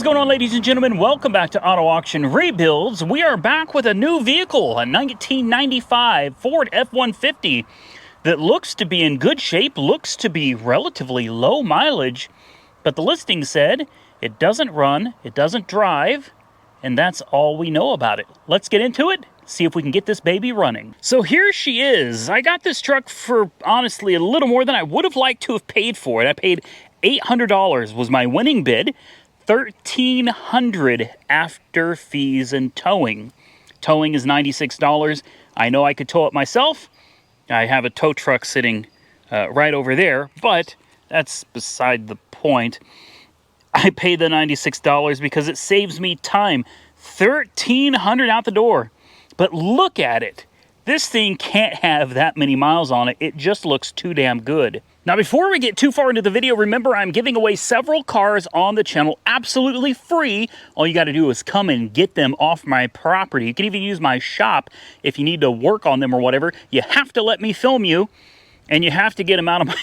going on, ladies and gentlemen? Welcome back to Auto Auction Rebuilds. We are back with a new vehicle, a 1995 Ford F-150 that looks to be in good shape, looks to be relatively low mileage, but the listing said it doesn't run, it doesn't drive, and that's all we know about it. Let's get into it, see if we can get this baby running. So here she is. I got this truck for, honestly, a little more than I would have liked to have paid for it. I paid $800 was my winning bid. $1,300 after fees and towing. Towing is $96. I know I could tow it myself. I have a tow truck sitting right over there, but that's beside the point. I paid the $96 because it saves me time. $1,300 out the door. But look at it. This thing can't have that many miles on it. It just looks too damn good. Now, before we get too far into the video, remember I'm giving away several cars on the channel absolutely free. All you got to do is come and get them off my property. You can even use my shop if you need to work on them or whatever. You have to let me film you, and you have to get them out of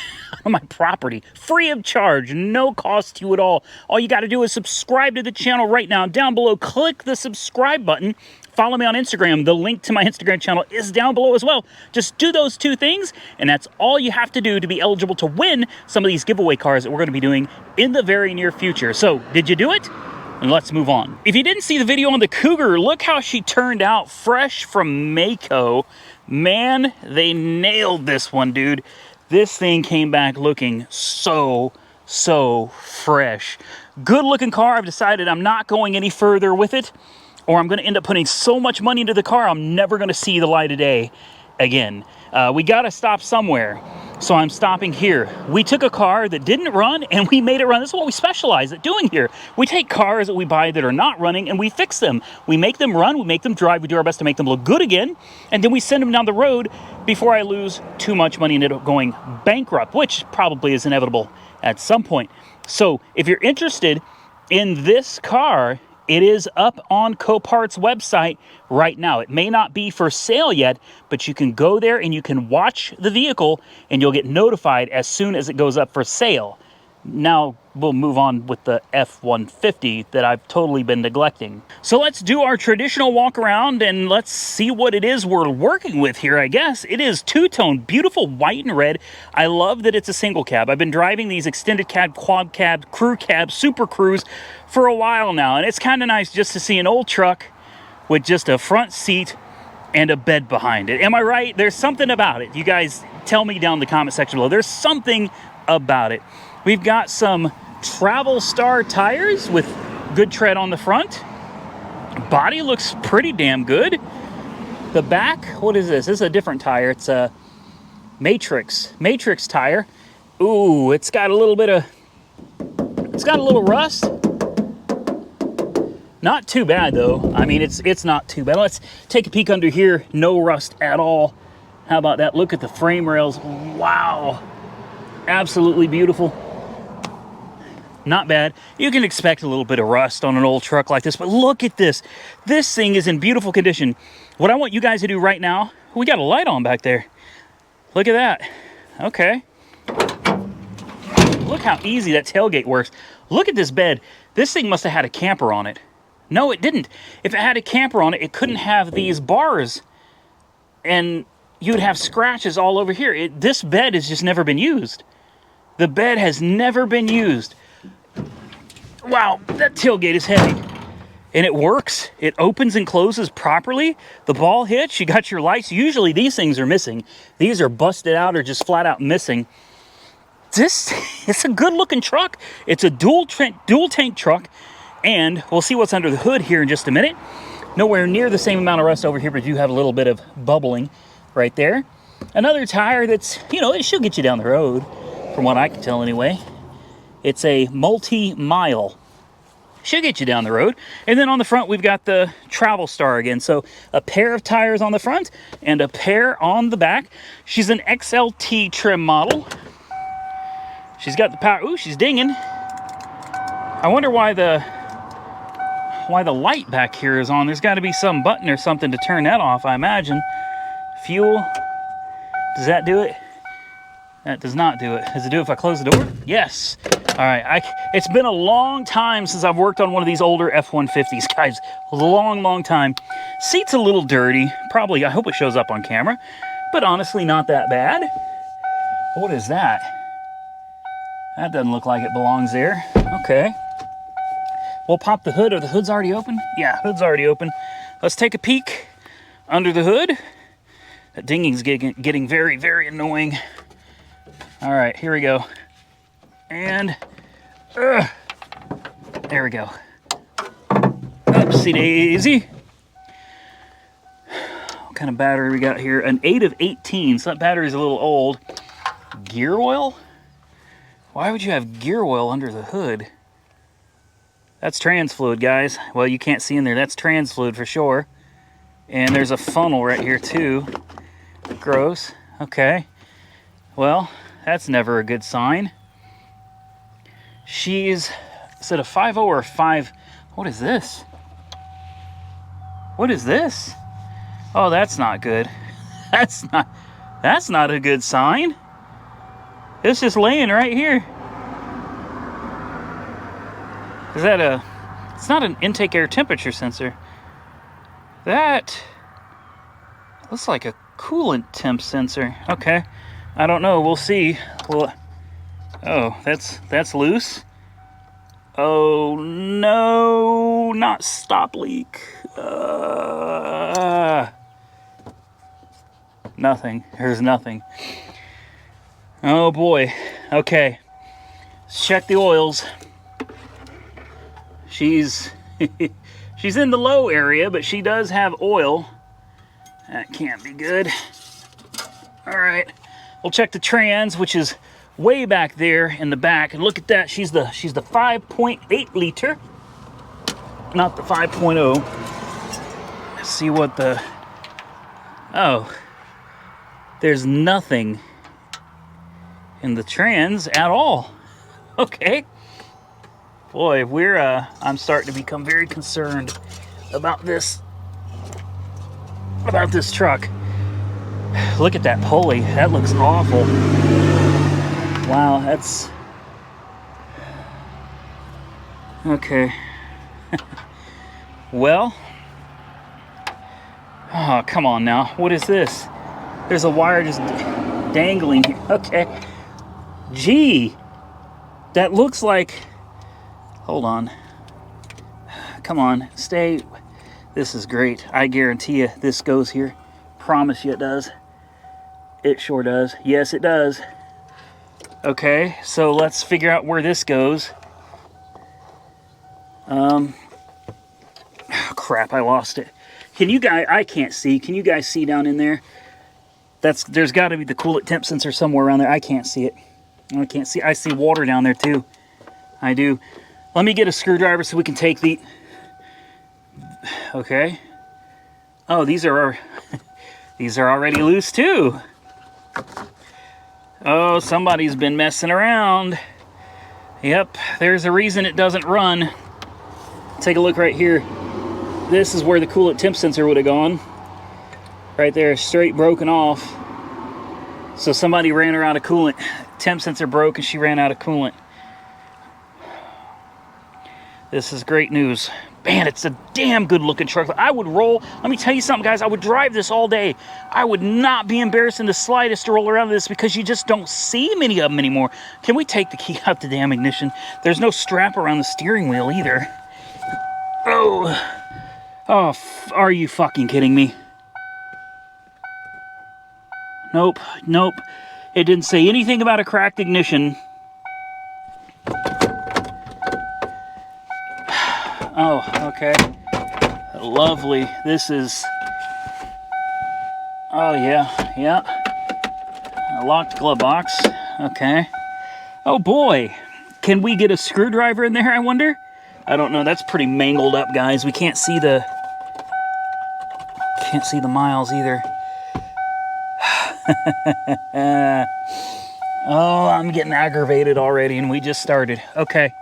my property. Free of charge, no cost to you at all. All you got to do is subscribe to the channel right now. Down below, click the subscribe button. Follow me on Instagram. The link to my Instagram channel is down below as well. Just do those two things, and that's all you have to do to be eligible to win some of these giveaway cars that we're going to be doing in the very near future. So, did you do it? And let's move on. If you didn't see the video on the Cougar, look how she turned out fresh from Mako. Man, they nailed this one, dude. This thing came back looking so fresh. Good looking car. I've decided I'm not going any further with it, or I'm going to end up putting so much money into the car, I'm never going to see the light of day again. We got to stop somewhere, so I'm stopping here. We took a car that didn't run, and we made it run. This is what we specialize at doing here. We take cars that we buy that are not running, and we fix them. We make them run, we make them drive, we do our best to make them look good again, and then we send them down the road before I lose too much money and end up going bankrupt, which probably is inevitable at some point. So if you're interested in this car, it is up on Copart's website right now. It may not be for sale yet, but you can go there and you can watch the vehicle and you'll get notified as soon as it goes up for sale. Now we'll move on with the F-150 that I've totally been neglecting. So let's do our traditional walk around and let's see what it is we're working with here, I guess. It is two-tone, beautiful white and red. I love that it's a single cab. I've been driving these extended cab, quad cab, crew cab, super crews for a while now, and it's kind of nice just to see an old truck with just a front seat and a bed behind it. Am I right? There's something about it. You guys tell me down in the comment section below. There's something about it. We've got some Travel Star tires with good tread on the front. Body looks pretty damn good. The back, what is this? This is a different tire. It's a Matrix tire. Ooh, it's got a little rust. Not too bad though. I mean, it's not too bad. Let's take a peek under here. No rust at all. How about that? Look at the frame rails. Wow. Absolutely beautiful. Not bad. You can expect a little bit of rust on an old truck like this, but look at this. This thing is in beautiful condition. What I want you guys to do right now, we got a light on back there. Look at that. Okay. Look how easy that tailgate works. Look at this bed. This thing must have had a camper on it. No, it didn't. If it had a camper on it, it couldn't have these bars, and you'd have scratches all over here. This bed has just never been used. The bed has never been used. Wow, that tailgate is heavy. And it works. It opens and closes properly. The ball hitch, you got your lights. Usually these things are missing. These are busted out or just flat out missing. It's a good looking truck. It's a dual tank truck. And we'll see what's under the hood here in just a minute. Nowhere near the same amount of rust over here, but you have a little bit of bubbling right there. Another tire that's, you know, it should get you down the road, from what I can tell anyway. It's a multi-mile. Should get you down the road. And then on the front, we've got the Travel Star again. So a pair of tires on the front and a pair on the back. She's an XLT trim model. She's got the power. Ooh, she's dinging. I wonder why the light back here is on. There's got to be some button or something to turn that off, I imagine. Fuel. Does that do it? That does not do it. Does it do it if I close the door? Yes. All right, it's been a long time since I've worked on one of these older F-150s, guys. A long time. Seat's a little dirty. Probably, I hope it shows up on camera. But honestly, not that bad. What is that? That doesn't look like it belongs there. Okay. We'll pop the hood. Are the hoods already open? Yeah, hood's already open. Let's take a peek under the hood. That dinging's getting very annoying. All right, here we go. And there we go. Oopsie daisy. What kind of battery we got here? An 8 of 18, so that battery's a little old. Gear oil? Why would you have gear oil under the hood? That's trans fluid, guys. Well, you can't see in there. That's trans fluid for sure. And there's a funnel right here too. Gross. Okay. Well, that's never a good sign. She's, is it a 5.0 or a 5? What is this? What is this? Oh, that's not good. That's not a good sign. It's just laying right here. Is that a, it's not an intake air temperature sensor. That looks like a coolant temp sensor. Okay. I don't know. We'll see. Well, oh, that's loose. Oh no, not stop leak. Nothing. There's nothing. Oh boy. Okay. Let's check the oils. She's she's in the low area, but she does have oil. That can't be good. All right. We'll check the trans, which is way back there in the back. And look at that. She's the 5.8 liter, not the 5.0. Let's see what the... Oh. There's nothing in the trans at all. Okay. Boy, I'm starting to become very concerned about this truck. Look at that pulley. That looks awful. Wow, that's... Okay. Well. Oh, come on now. What is this? There's a wire just dangling here. Okay. Gee. That looks like... Hold on. Come on. Stay. This is great. I guarantee you this goes here. Promise you it does. It sure does. Yes, it does. Okay, so let's figure out where this goes. Oh, crap, I lost it. Can you guys, I can't see. Can you guys see down in there? There's got to be the coolant temp sensor somewhere around there. I can't see it. I can't see. I see water down there too. I do. Let me get a screwdriver so we can take the... Okay. Oh, these are already loose too. Oh, somebody's been messing around. Yep, there's a reason it doesn't run. Take a look right here. This is where the coolant temp sensor would have gone. Right there, straight broken off. So somebody ran her out of coolant. Temp sensor broke and she ran out of coolant. This is great news. Man, it's a damn good looking truck. I would roll, let me tell you something, guys, I would drive this all day. I would not be embarrassed in the slightest to roll around this because you just don't see many of them anymore. Can we take the key out the damn ignition? There's no strap around the steering wheel either. Oh, are you fucking kidding me? Nope, nope. It didn't say anything about a cracked ignition. Oh, okay. Lovely. This is... Oh, yeah. A locked glove box. Okay. Oh, boy. Can we get a screwdriver in there, I wonder? I don't know. That's pretty mangled up, guys. We can't see the... Can't see the miles either. Oh, I'm getting aggravated already, and we just started. Okay.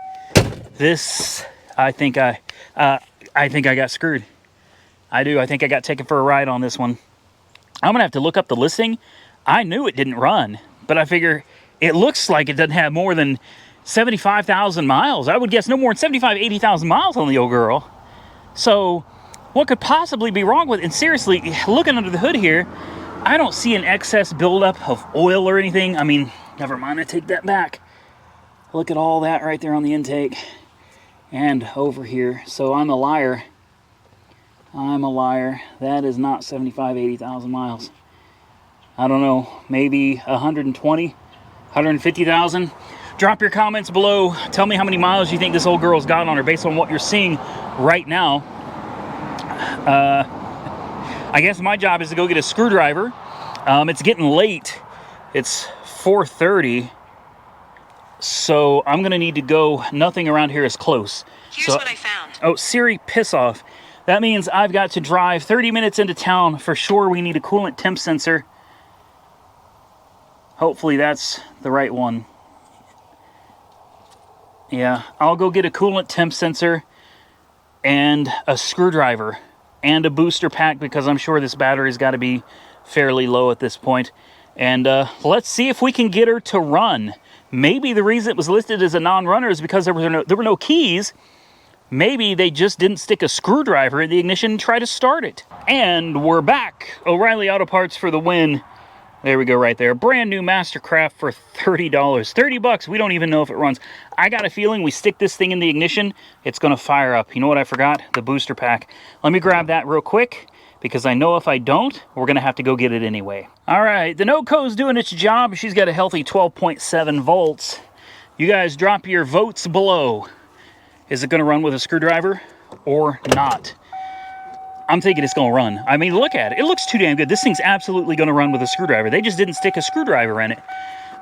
This... I think I got screwed. I do. I think I got taken for a ride on this one. I'm gonna have to look up the listing. I knew it didn't run, but I figure it looks like it doesn't have more than 75,000 miles. I would guess no more than 75, 80,000 miles on the old girl. So what could possibly be wrong with it? And seriously, looking under the hood here, I don't see an excess buildup of oil or anything. I mean, never mind, I take that back. Look at all that right there on the intake and over here. So I'm a liar. I'm a liar. That is not 75, 80,000 miles. I don't know, maybe 120, 150,000. Drop your comments below. Tell me how many miles you think this old girl's got on her based on what you're seeing right now. I guess my job is to go get a screwdriver. It's getting late. It's 4:30. So I'm gonna need to go. Nothing around here is close. Here's what I found. Oh, Siri, piss off. That means I've got to drive 30 minutes into town. For sure, we need a coolant temp sensor. Hopefully that's the right one. Yeah, I'll go get a coolant temp sensor and a screwdriver and a booster pack because I'm sure this battery's got to be fairly low at this point. And let's see if we can get her to run. Maybe the reason it was listed as a non-runner is because there were no keys. Maybe they just didn't stick a screwdriver in the ignition and try to start it. And we're back. O'Reilly Auto Parts for the win. There we go right there. Brand new Mastercraft for $30. 30 bucks. We don't even know if it runs. I got a feeling we stick this thing in the ignition, it's going to fire up. You know what I forgot? The booster pack. Let me grab that real quick because I know if I don't, we're going to have to go get it anyway. All right, the NOCO's doing its job. She's got a healthy 12.7 volts. You guys drop your votes below. Is it going to run with a screwdriver or not? I'm thinking it's going to run. I mean, look at it. It looks too damn good. This thing's absolutely going to run with a screwdriver. They just didn't stick a screwdriver in it.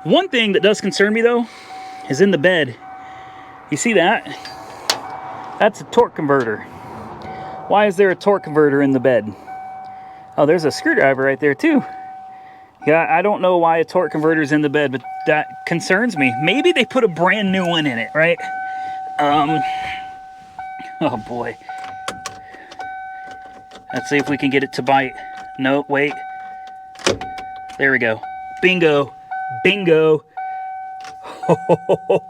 One thing that does concern me, though, is in the bed. You see that? That's a torque converter. Why is there a torque converter in the bed? Oh, there's a screwdriver right there, too. Yeah, I don't know why a torque converter's in the bed, but that concerns me. Maybe they put a brand new one in it, right? Oh, boy. Let's see if we can get it to bite. No, wait. There we go. Bingo. Bingo.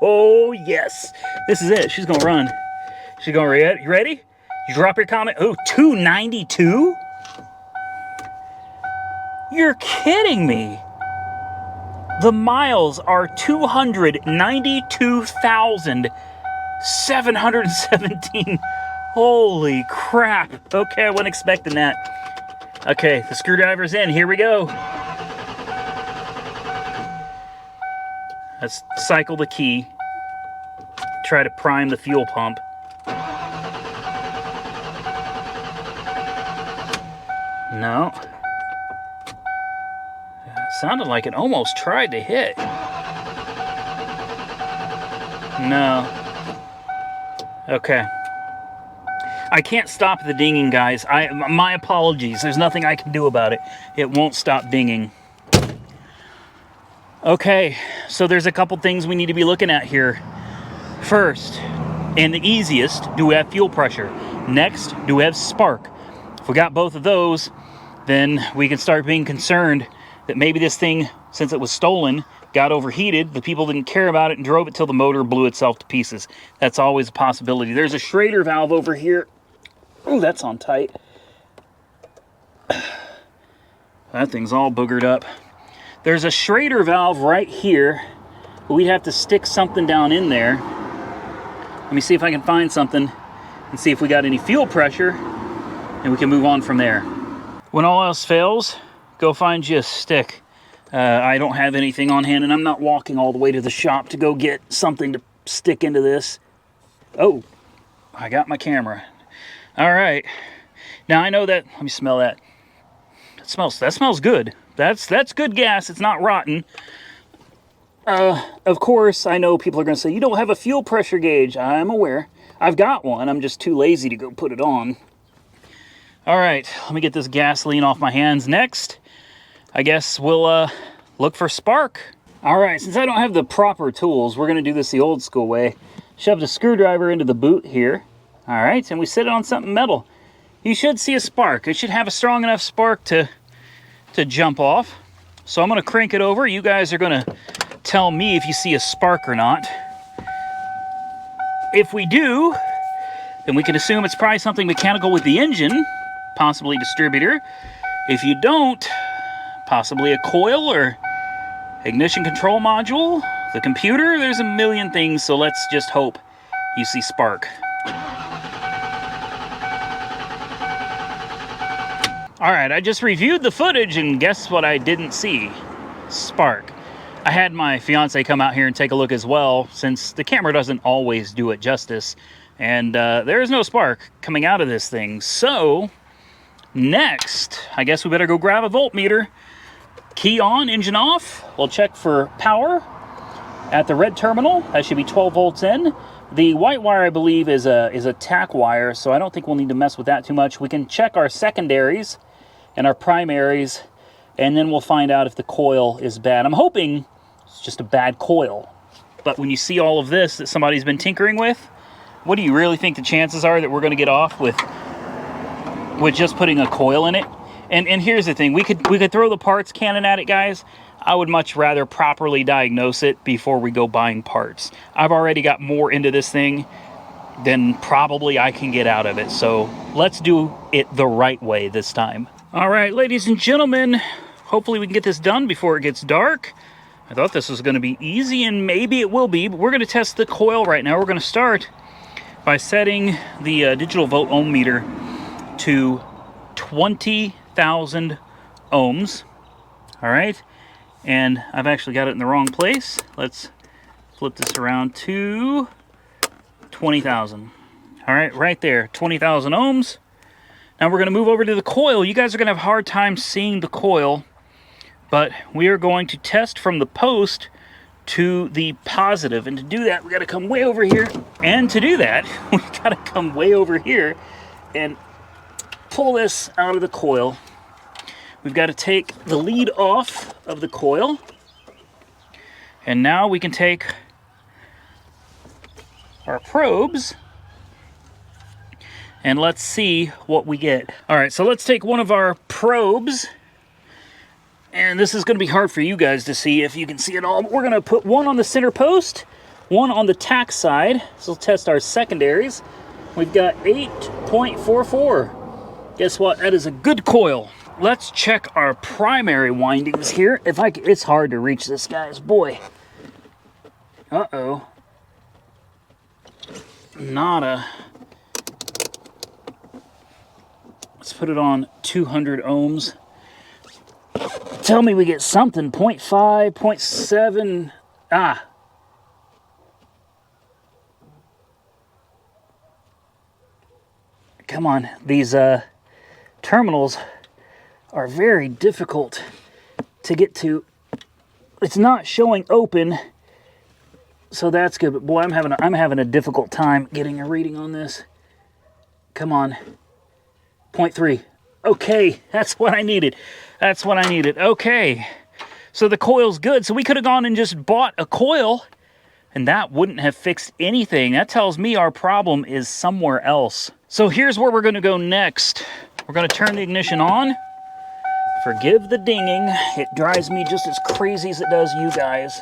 Oh, yes. This is it. She's going to run. She's going to run. You ready? You drop your comment. Oh, 292? You're kidding me. The miles are 292,717. Holy crap. Okay, I wasn't expecting that. Okay, the screwdriver's in. Here we go. Let's cycle the key. Try to prime the fuel pump. No. It sounded like it almost tried to hit. No. Okay. I can't stop the dinging, guys. My apologies. There's nothing I can do about it. It won't stop dinging. Okay, so there's a couple things we need to be looking at here. First, and the easiest, do we have fuel pressure? Next, do we have spark? If we got both of those, then we can start being concerned that maybe this thing, since it was stolen, got overheated, the people didn't care about it and drove it till the motor blew itself to pieces. That's always a possibility. There's a Schrader valve over here. Oh, that's on tight. That thing's all boogered up. There's a Schrader valve right here. We'd have to stick something down in there. Let me see if I can find something and see if we got any fuel pressure, and we can move on from there. When all else fails, go find you a stick. I don't have anything on hand, and I'm not walking all the way to the shop to go get something to stick into this. Oh, I got my camera. All right. Now I know that. Let me smell that. That smells good. That's good gas. It's not rotten. Of course, I know people are going to say, you don't have a fuel pressure gauge. I'm aware. I've got one. I'm just too lazy to go put it on. All right. Let me get this gasoline off my hands. Next, I guess we'll look for spark. All right. Since I don't have the proper tools, we're going to do this the old school way. Shove the screwdriver into the boot here. All right, and we set it on something metal. You should see a spark. It should have a strong enough spark to jump off. So I'm going to crank it over. You guys are going to tell me if you see a spark or not. If we do, then we can assume it's probably something mechanical with the engine, possibly distributor. If you don't, possibly a coil or ignition control module, the computer. There's a million things, so let's just hope you see spark. All right, I just reviewed the footage, and guess what I didn't see? Spark. I had my fiance come out here and take a look as well, since the camera doesn't always do it justice, and there is no spark coming out of this thing. So next, I guess we better go grab a voltmeter. Key on, engine off. We'll check for power at the red terminal. That should be 12 volts in. The white wire, I believe, is a tack wire, so I don't think we'll need to mess with that too much. We can check our secondaries and our primaries, and then we'll find out if the coil is bad. I'm hoping it's just a bad coil. But when you see all of this that somebody's been tinkering with, what do you really think the chances are that we're going to get off with just putting a coil in it? And here's the thing, we could throw the parts cannon at it, guys. I would much rather properly diagnose it before we go buying parts. I've already got more into this thing than probably I can get out of it. So let's do it the right way this time. All right, ladies and gentlemen, hopefully we can get this done before it gets dark. I thought this was going to be easy, and maybe it will be, but we're going to test the coil right now. We're going to start by setting the digital volt ohm meter to 20,000 ohms. All right, and I've actually got it in the wrong place. Let's flip this around to 20,000. All right, right there, 20,000 ohms. Now we're going to move over to the coil. You guys are going to have a hard time seeing the coil, but we are going to test from the post to the positive. And to do that, we got to come way over here. And to do that, we got to come way over here and pull this out of the coil. We've got to take the lead off of the coil. And now we can take our probes and let's see what we get. All right, so let's take one of our probes. And this is going to be hard for you guys to see if you can see it all. But we're going to put one on the center post, one on the tack side. So we'll test our secondaries. We've got 8.44. Guess what? That is a good coil. Let's check our primary windings here. It's hard to reach this, guys. Boy. Uh-oh. Nada. Let's put it on 200 ohms. Tell me we get something. 0.5, 0.7. Ah. Come on. These terminals are very difficult to get to. It's not showing open, so that's good. But boy, I'm having a difficult time getting a reading on this. Come on. 0.3. Okay, that's what I needed. That's what I needed. Okay, so the coil's good. So we could have gone and just bought a coil, and that wouldn't have fixed anything. That tells me our problem is somewhere else. So here's where we're going to go next. We're going to turn the ignition on. Forgive the dinging. It drives me just as crazy as it does you guys.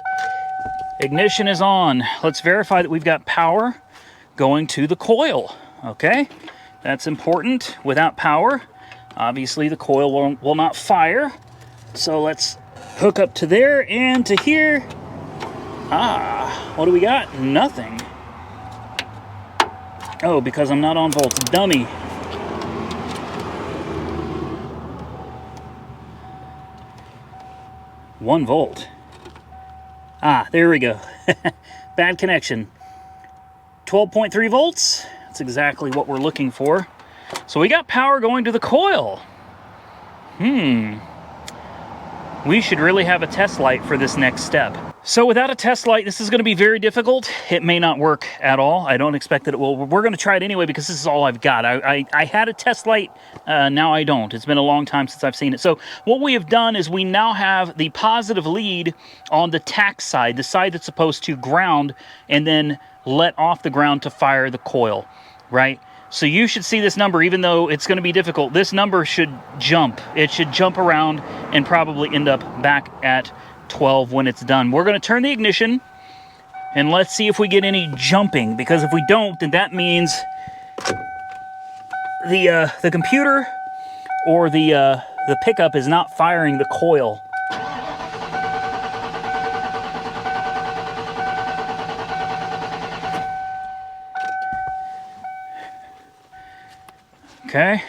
Ignition is on. Let's verify that we've got power going to the coil. Okay, that's important. Without power, obviously the coil will not fire. So let's hook up to there and to here. Ah, what do we got? Nothing. Oh, because I'm not on volts. Dummy. One volt. Ah, there we go. Bad connection. 12.3 volts. That's exactly what we're looking for. So we got power going to the coil. We should really have a test light for this next step. So without a test light, this is going to be very difficult. It may not work at all. I don't expect that it will. We're going to try it anyway because this is all I've got. I had a test light. Now I don't. It's been a long time since I've seen it. So what we have done is we now have the positive lead on the tack side, the side that's supposed to ground and then let off the ground to fire the coil, right? So you should see this number, even though it's going to be difficult. This number should jump. It should jump around and probably end up back at 12 when it's done. We're going to turn the ignition And let's see if we get any jumping, because if we don't, then that means the computer or the pickup is not firing the coil. Okay.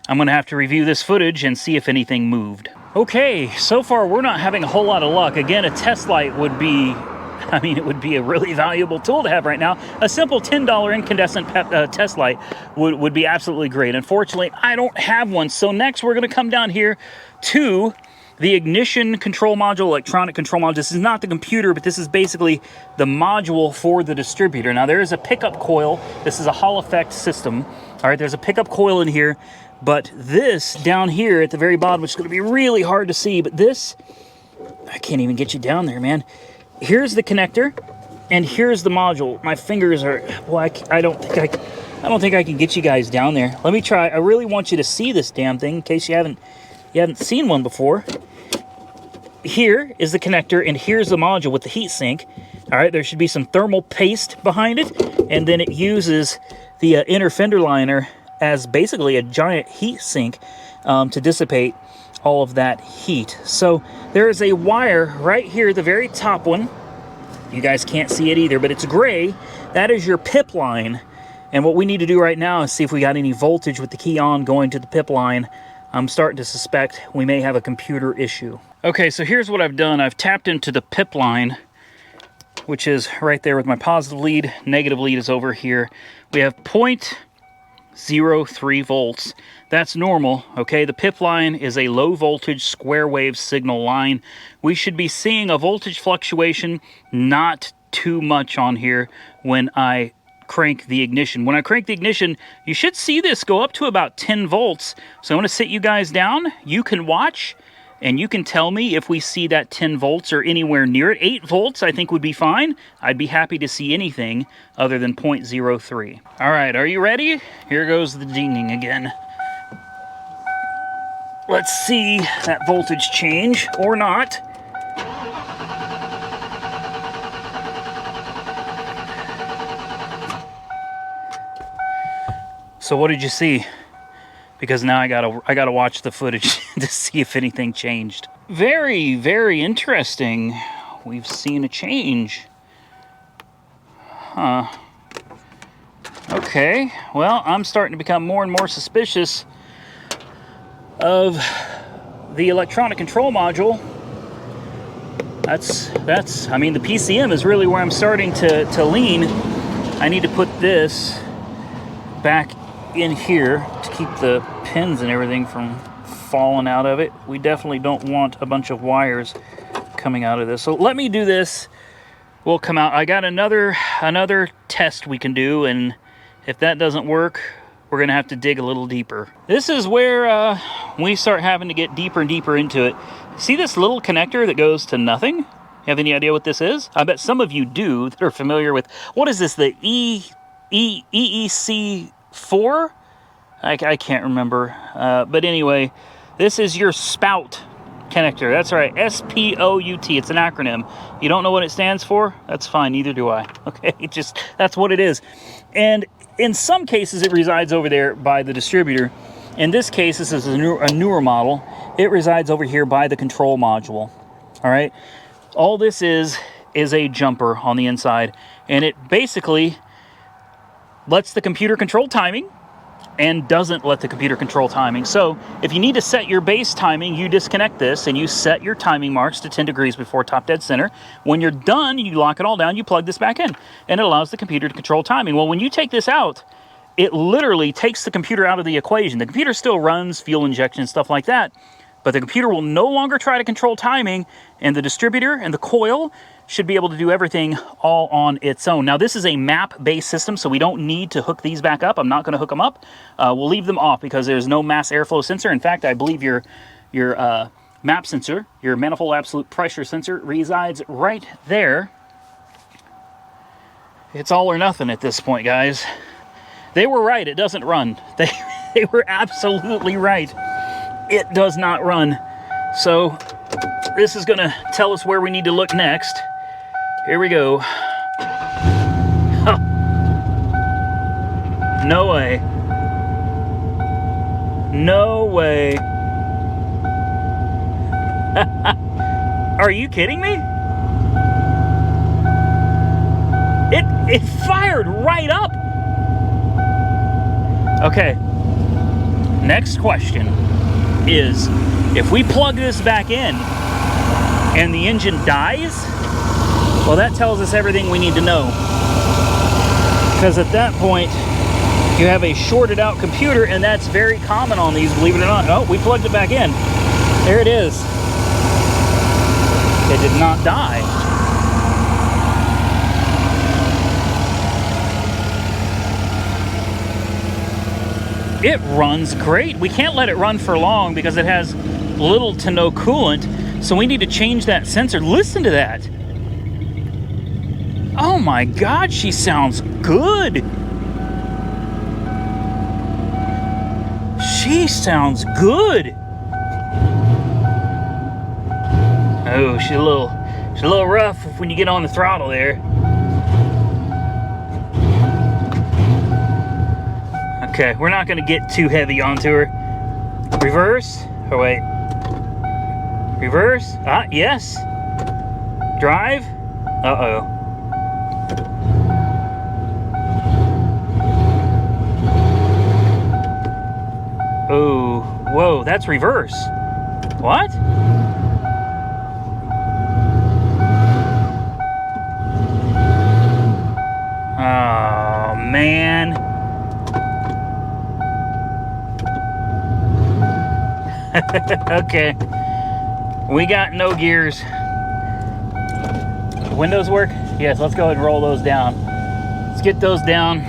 I'm going to have to review this footage and see if anything moved. Okay, so far we're not having a whole lot of luck. Again, a test light would be, I mean, it would be a really valuable tool to have right now. A simple $10 incandescent test light would be absolutely great. Unfortunately, I don't have one. So next we're going to come down here to the ignition control module, electronic control module. This is not the computer, but this is basically the module for the distributor. Now there is a pickup coil. This is a Hall effect system. All right, there's a pickup coil in here, but this down here at the very bottom, which is going to be really hard to see, but this, I can't even get you down there, man. Here's the connector, and here's the module. My fingers are, well, I don't think I can get you guys down there. Let me try. I really want you to see this damn thing in case you haven't seen one before. Here is the connector, and here's the module with the heat sink. All right, there should be some thermal paste behind it, and then it uses the inner fender liner as basically a giant heat sink to dissipate all of that heat. So there is a wire right here, the very top one. You guys can't see it either, but it's gray. That is your PIP line. And what we need to do right now is see if we got any voltage with the key on going to the PIP line. I'm starting to suspect we may have a computer issue. Okay, so here's what I've done. I've tapped into the PIP line, which is right there with my positive lead. Negative lead is over here. We have 0.03 volts. That's normal, okay? The PIP line is a low voltage square wave signal line. We should be seeing a voltage fluctuation, not too much on here when I crank the ignition. When I crank the ignition, you should see this go up to about 10 volts. So I'm going to sit you guys down. You can watch, and you can tell me if we see that 10 volts or anywhere near it. 8 volts I think would be fine. I'd be happy to see anything other than 0.03. All right, are you ready? Here goes the dinging again. Let's see that voltage change or not. So what did you see? Because now I gotta watch the footage to see if anything changed. Very, very interesting. We've seen a change. Huh. Okay, well, I'm starting to become more and more suspicious of the electronic control module. That's, I mean, the PCM is really where I'm starting to lean. I need to put this back in here to keep the pins and everything from falling out of it. We definitely don't want a bunch of wires coming out of this. So let me do this. We'll come out. I got another test we can do, and if that doesn't work, we're gonna have to dig a little deeper. This is where we start having to get deeper and deeper into it. See this little connector that goes to nothing? You have any idea what this is? I bet some of you do that are familiar with, what is this, the EEC4? I can't remember. But anyway, this is your spout connector. That's right, S-P-O-U-T. It's an acronym. You don't know what it stands for? That's fine, neither do I. Okay, that's what it is. And in some cases, it resides over there by the distributor. In this case, this is a newer model. It resides over here by the control module. All right. All this is a jumper on the inside, and it basically lets the computer control timing and doesn't let the computer control timing. So if you need to set your base timing, you disconnect this and you set your timing marks to 10 degrees before top dead center. When you're done, you lock it all down, you plug this back in, and it allows the computer to control timing. Well, when you take this out, it literally takes the computer out of the equation. The computer still runs fuel injection, stuff like that, but the computer will no longer try to control timing, and the distributor and the coil should be able to do everything all on its own. Now, this is a map-based system, so we don't need to hook these back up. I'm not going to hook them up. We'll leave them off because there's no mass airflow sensor. In fact, I believe your MAP sensor, your manifold absolute pressure sensor, resides right there. It's all or nothing at this point, guys. They were right. It doesn't run. They were absolutely right. It does not run. So this is going to tell us where we need to look next. Here we go. Huh. No way. No way. Are you kidding me? It fired right up. Okay. Next question is, if we plug this back in and the engine dies, well, that tells us everything we need to know. Because at that point, you have a shorted out computer, and that's very common on these, believe it or not. Oh, we plugged it back in. There it is. It did not die. It runs great. We can't let it run for long because it has little to no coolant, so we need to change that sensor. Listen to that. Oh my God, she sounds good. She sounds good. Oh, she's a little rough when you get on the throttle there. Okay, we're not gonna get too heavy onto her. Reverse. Oh wait. Reverse. Ah, yes. Drive. Uh-oh. Oh, whoa, that's reverse. What? Oh, man. Okay. We got no gears. Windows work? Yes, let's go ahead and roll those down. Let's get those down.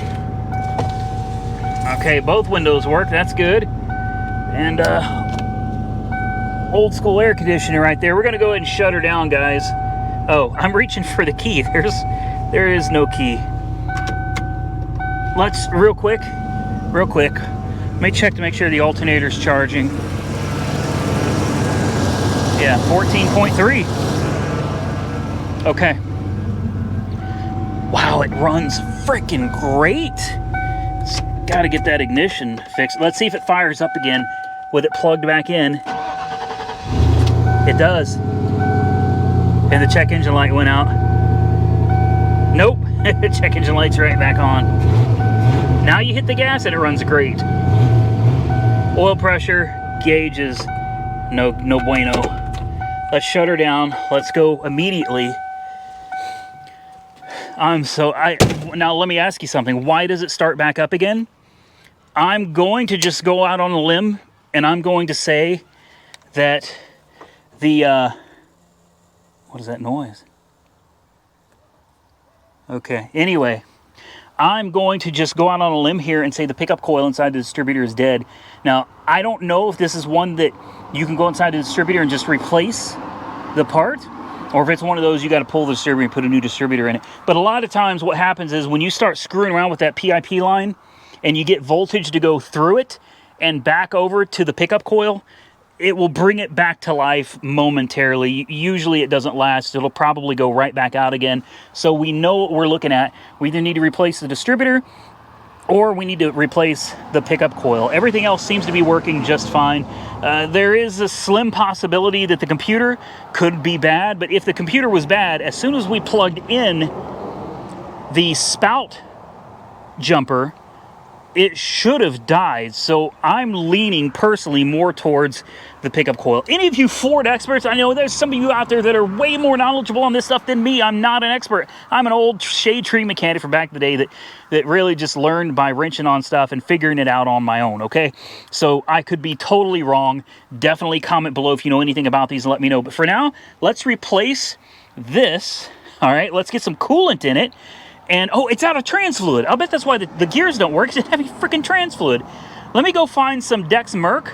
Okay, both windows work. That's good. And old school air conditioner right there. We're gonna go ahead and shut her down, guys. Oh, I'm reaching for the key. There is no key. Let's real quick. Let me check to make sure the alternator's charging. Yeah, 14.3. Okay. Wow, it runs freaking great. It's got to get that ignition fixed. Let's see if it fires up again with it plugged back in. It does. And the check engine light went out. Nope. Check engine light's right back on. Now you hit the gas and it runs great. Oil pressure gauge is no bueno. Let's shut her down. Let's go immediately. Now let me ask you something. Why does it start back up again? I'm going to just go out on a limb and I'm going to say that the what is that noise? Okay, anyway, I'm going to just go out on a limb here and say the pickup coil inside the distributor is dead. Now, I don't know if this is one that you can go inside the distributor and just replace the part, or if it's one of those you got to pull the distributor and put a new distributor in it. But a lot of times what happens is when you start screwing around with that PIP line and you get voltage to go through it and back over to the pickup coil, it will bring it back to life momentarily. Usually it doesn't last. It'll probably go right back out again. So we know what we're looking at. We either need to replace the distributor or we need to replace the pickup coil. Everything else seems to be working just fine. There is a slim possibility that the computer could be bad, but if the computer was bad, as soon as we plugged in the spout jumper, it should have died. So I'm leaning personally more towards the pickup coil. Any of you Ford experts, I know there's some of you out there that are way more knowledgeable on this stuff than me. I'm not an expert. I'm an old shade tree mechanic from back in the day that really just learned by wrenching on stuff and figuring it out on my own, okay? So I could be totally wrong. Definitely comment below if you know anything about these and let me know. But for now, let's replace this. All right, let's get some coolant in it. And, oh, it's out of trans fluid. I'll bet that's why the gears don't work. It's heavy freaking trans fluid. Let me go find some Dex Merc.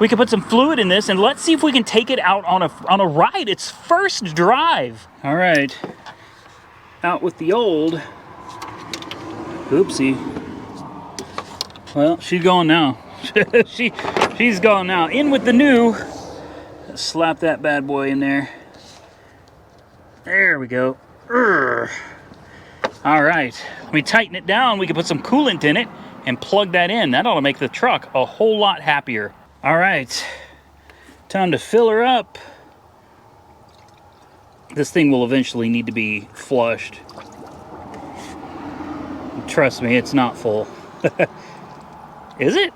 We can put some fluid in this, and let's see if we can take it out on a ride. It's first drive. All right. Out with the old. Oopsie. Well, she's gone now. She's gone now. In with the new. Slap that bad boy in there. There we go. All right, let me tighten it down. We can put some coolant in it and plug that in. That ought to make the truck a whole lot happier. All right, time to fill her up. This thing will eventually need to be flushed. Trust me, it's not full. Is it?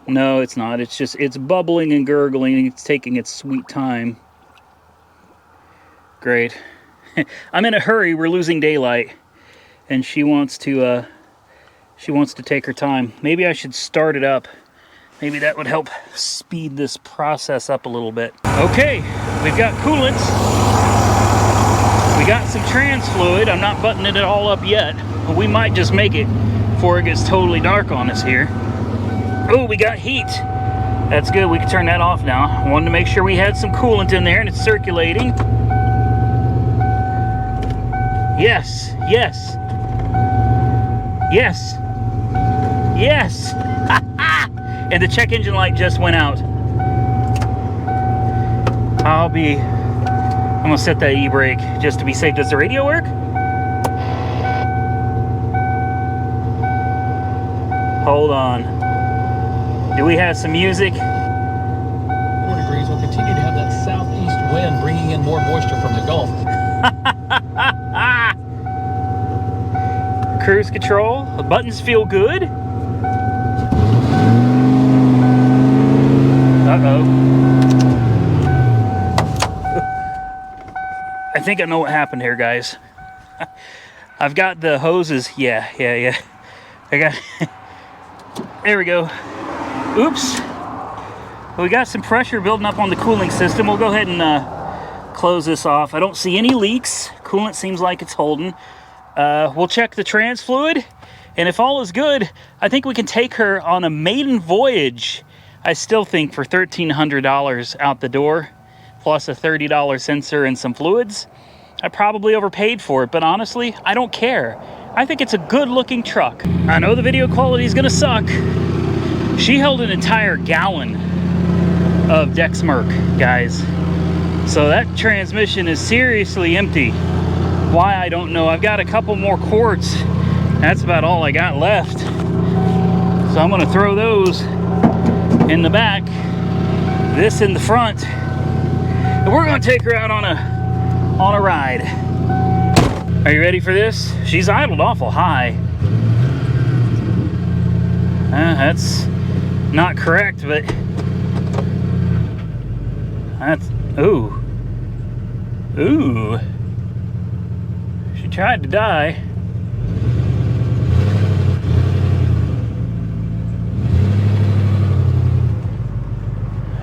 No, it's not. It's just, it's bubbling and gurgling. It's taking its sweet time. Great. I'm in a hurry. We're losing daylight. And she wants to take her time. Maybe I should start it up. Maybe that would help speed this process up a little bit. Okay, we've got coolants. We got some trans fluid. I'm not buttoning it all up yet. But we might just make it before it gets totally dark on us here. Oh, we got heat. That's good. We can turn that off now. I wanted to make sure we had some coolant in there and it's circulating. Yes, yes. Yes. Yes. And the check engine light just went out. I'm gonna set that e-brake just to be safe. Does the radio work? Hold on. Do we have some music? 4 degrees will continue to have that southeast wind bringing in more moisture from the Gulf. Cruise control. The buttons feel good. Uh-oh. I think I know what happened here, guys. I've got the hoses. Yeah. I got... There we go. Oops. Well, we got some pressure building up on the cooling system. We'll go ahead and close this off. I don't see any leaks. Coolant seems like it's holding. We'll check the trans fluid, and if all is good, I think we can take her on a maiden voyage. I still think for $1,300 out the door, plus a $30 sensor and some fluids, I probably overpaid for it, but honestly, I don't care. I think it's a good-looking truck. I know the video quality is gonna suck. She held an entire gallon of Dexmerk, guys. So that transmission is seriously empty. Why, I don't know. I've got a couple more quarts. That's about all I got left. So I'm gonna throw those in the back, this in the front, and we're gonna take her out on a ride. Are you ready for this? She's idled awful high. That's not correct, but that's, ooh. She tried to die.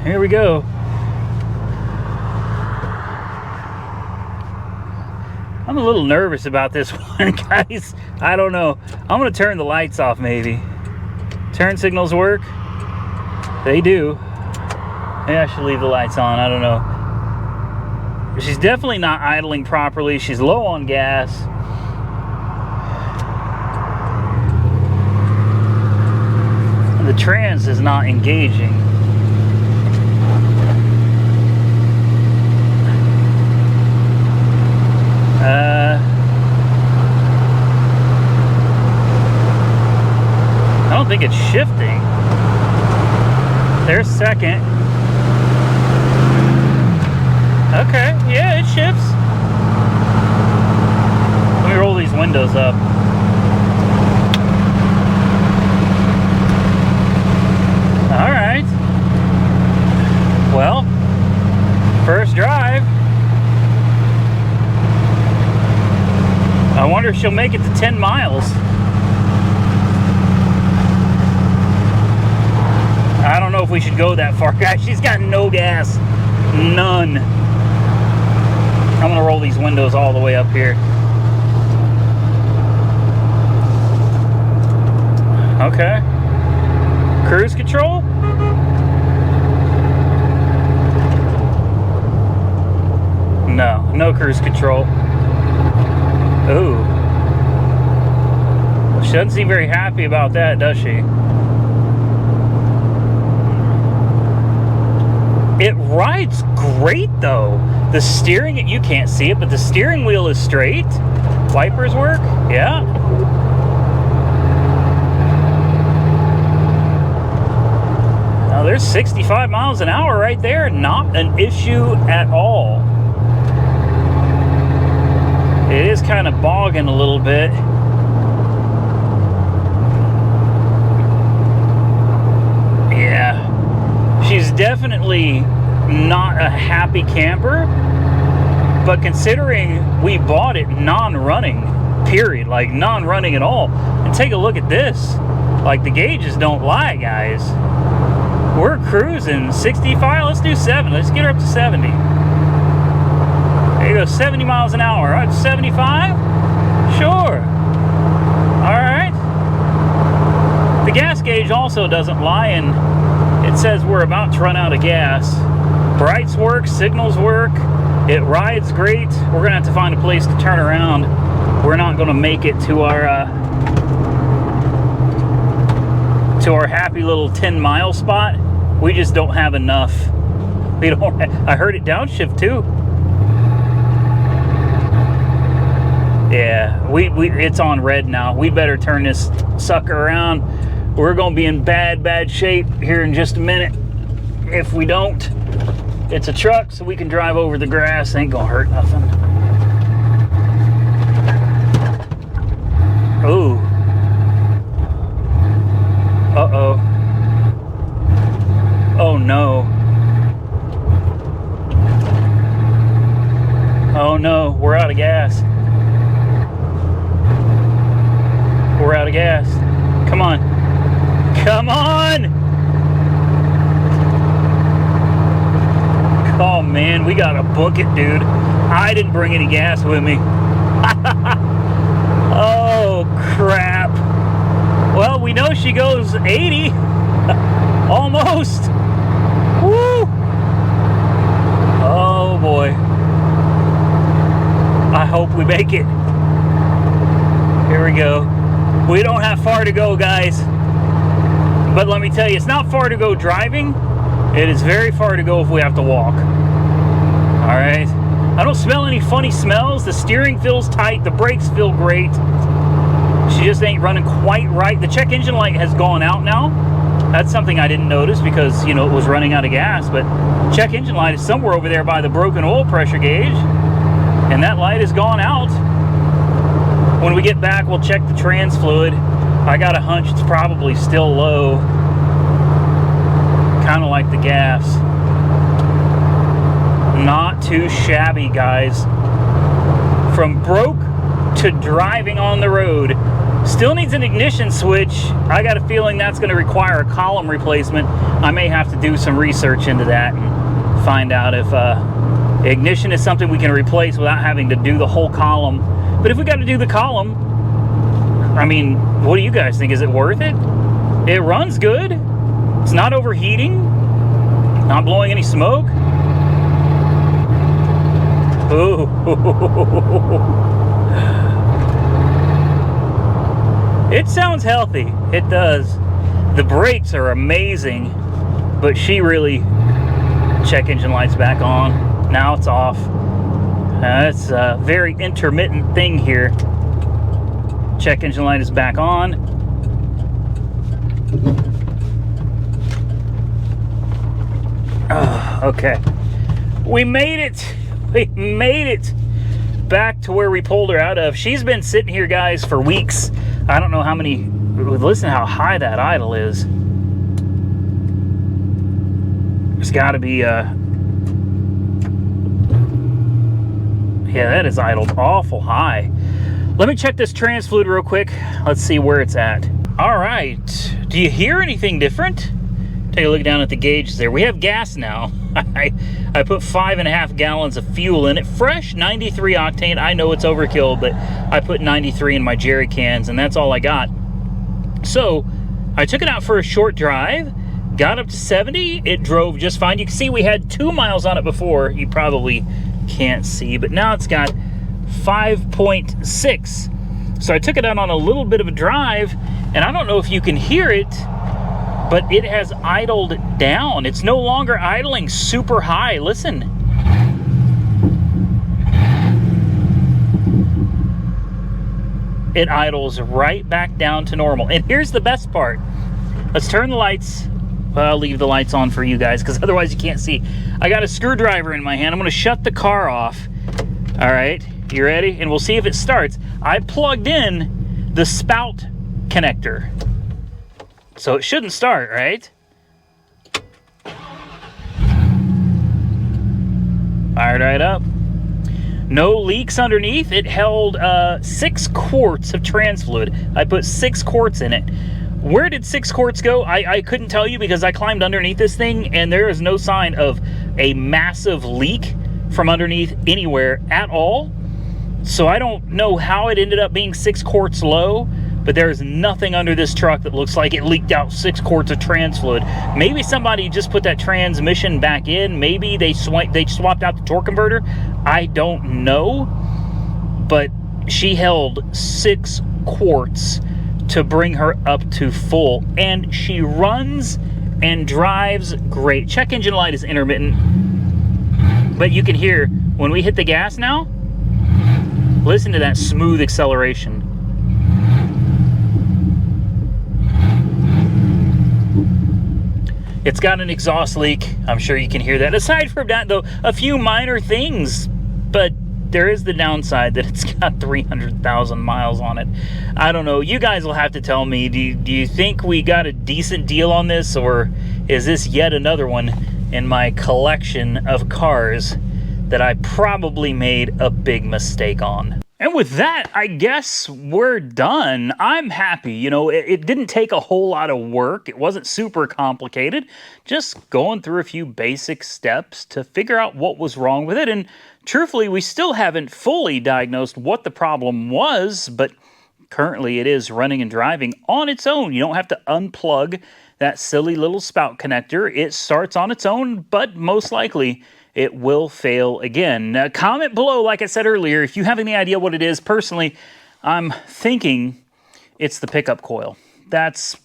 Here we go. I'm a little nervous about this one, guys. I don't know. I'm gonna turn the lights off, maybe. Turn signals work? They do. Maybe I should leave the lights on, I don't know. She's definitely not idling properly. She's low on gas. The trans is not engaging. I don't think it's shifting. There's second. Okay, yeah, it shifts. Let me roll these windows up. All right. Well, first drive. I wonder if she'll make it to 10 miles. I don't know if we should go that far, guys. She's got no gas. None. I'm gonna roll these windows all the way up here. Okay. Cruise control? No cruise control. Ooh. Well, she doesn't seem very happy about that, does she? It rides great though. The steering, you can't see it, but the steering wheel is straight. Wipers work, yeah. Now there's 65 miles an hour right there, not an issue at all. It is kind of bogging a little bit. Yeah, she's definitely not a happy camper, but considering we bought it non-running, period, like non-running at all, and take a look at this, like the gauges don't lie, guys. We're cruising 65, let's do 70, let's get her up to 70. There you go, 70 miles an hour, right? 75? Sure. All right. The gas gauge also doesn't lie, and it says we're about to run out of gas. Brights work, signals work, it rides great. We're gonna have to find a place to turn around. We're not gonna make it to our happy little 10-mile spot. We just don't have enough. We don't. I heard it downshift too. Yeah, it's on red now. We better turn this sucker around. We're gonna be in bad shape here in just a minute. If we don't, it's a truck, so we can drive over the grass. Ain't gonna hurt nothing. Ooh. Uh-oh. Oh no. Oh no, we're out of gas. We're out of gas. Come on. Come on! Oh man, we gotta book it, dude. I didn't bring any gas with me. Oh crap. Well, we know she goes 80. Almost. Woo! Oh boy. I hope we make it. Here we go. We don't have far to go, guys. But let me tell you, it's not far to go driving. It is very far to go if we have to walk. All right. I don't smell any funny smells. The steering feels tight. The brakes feel great. She just ain't running quite right. The check engine light has gone out now. That's something I didn't notice because, you know, it was running out of gas. But check engine light is somewhere over there by the broken oil pressure gauge. And that light has gone out. When we get back, we'll check the trans fluid. I got a hunch it's probably still low. Kind of like the gas. Not too shabby, guys. From broke to driving on the road. Still needs an ignition switch. I got a feeling that's going to require a column replacement. I may have to do some research into that and find out if ignition is something we can replace without having to do the whole column. But if we got to do the column, I mean, what do you guys think? Is it worth it? It runs good. It's not overheating. Not blowing any smoke. Ooh. It sounds healthy. It does. The brakes are amazing, but she really... Check engine lights back on. Now it's off. It's a very intermittent thing here. Check engine light is back on. Oh, okay. We made it. We made it back to where we pulled her out of. She's been sitting here, guys, for weeks. I don't know how many. Listen to how high that idle is. There's got to be yeah, that is idled awful high. Let me check this trans fluid real quick. Let's see where it's at. All right. Do you hear anything different? Take a look down at the gauge there. We have gas now. I put 5.5 gallons of fuel in it. Fresh 93 octane. I know it's overkill, but I put 93 in my jerry cans, and that's all I got. So I took it out for a short drive. Got up to 70. It drove just fine. You can see we had 2 miles on it before. You probably can't see, but now it's got 5.6. So I took it out on a little bit of a drive, and I don't know if you can hear it, but it has idled down. It's no longer idling super high. Listen. It idles right back down to normal. And here's the best part. Let's turn the lights. Well, I'll leave the lights on for you guys because otherwise you can't see. I got a screwdriver in my hand. I'm going to shut the car off. All right, you ready? And we'll see if it starts. I plugged in the spout connector, so it shouldn't start, right? Fired right up. No leaks underneath. It held 6 quarts of trans fluid. I put 6 quarts in it. Where did 6 quarts go? I couldn't tell you because I climbed underneath this thing and there is no sign of a massive leak from underneath anywhere at all. So I don't know how it ended up being 6 quarts low, but there is nothing under this truck that looks like it leaked out 6 quarts of trans fluid. Maybe somebody just put that transmission back in. Maybe they swapped out the torque converter. I don't know, but she held 6 quarts to bring her up to full, and she runs and drives great. Check engine light is intermittent, but you can hear when we hit the gas now. Listen to that smooth acceleration. It's got an exhaust leak. I'm sure you can hear that. Aside from that, though, a few minor things, but there is the downside that it's got 300,000 miles on it. I don't know. You guys will have to tell me. Do you think we got a decent deal on this, or is this yet another one in my collection of cars that I probably made a big mistake on? And with that, I guess we're done. I'm happy. You know, it didn't take a whole lot of work. It wasn't super complicated. Just going through a few basic steps to figure out what was wrong with it. And truthfully, we still haven't fully diagnosed what the problem was, but currently it is running and driving on its own. You don't have to unplug that silly little spout connector. It starts on its own, but most likely it will fail again. Now, comment below, like I said earlier, if you have any idea what it is. Personally, I'm thinking it's the pickup coil. That's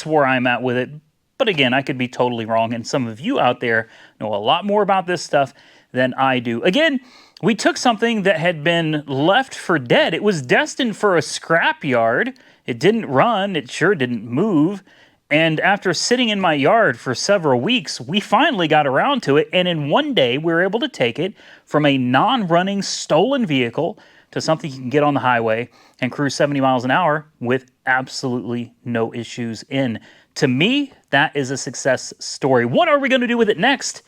where I'm at with it. But again, I could be totally wrong, and some of you out there know a lot more about this stuff than I do. Again, we took something that had been left for dead. It was destined for a scrap yard. It didn't run. It sure didn't move. And after sitting in my yard for several weeks, we finally got around to it. And in one day, we were able to take it from a non-running stolen vehicle to something you can get on the highway and cruise 70 miles an hour with absolutely no issues in. To me, that is a success story. What are we going to do with it next?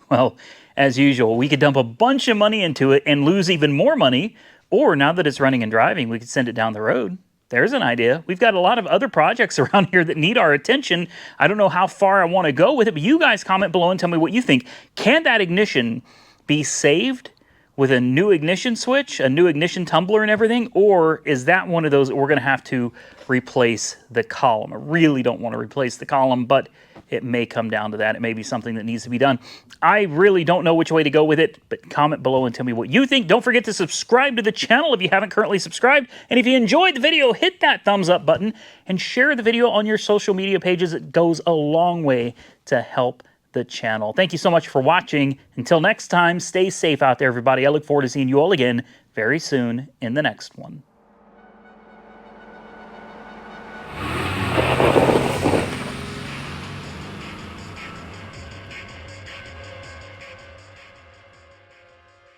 Well, as usual, we could dump a bunch of money into it and lose even more money. Or now that it's running and driving, we could send it down the road. There's an idea. We've got a lot of other projects around here that need our attention. I don't know how far I want to go with it, but you guys comment below and tell me what you think. Can that ignition be saved with a new ignition switch, a new ignition tumbler and everything? Or is that one of those that we're going to have to replace the column? I really don't want to replace the column, but it may come down to that. It may be something that needs to be done. I really don't know which way to go with it, but comment below and tell me what you think. Don't forget to subscribe to the channel if you haven't currently subscribed. And if you enjoyed the video, hit that thumbs up button and share the video on your social media pages. It goes a long way to help the channel. Thank you so much for watching. Until next time, stay safe out there, everybody. I look forward to seeing you all again very soon in the next one.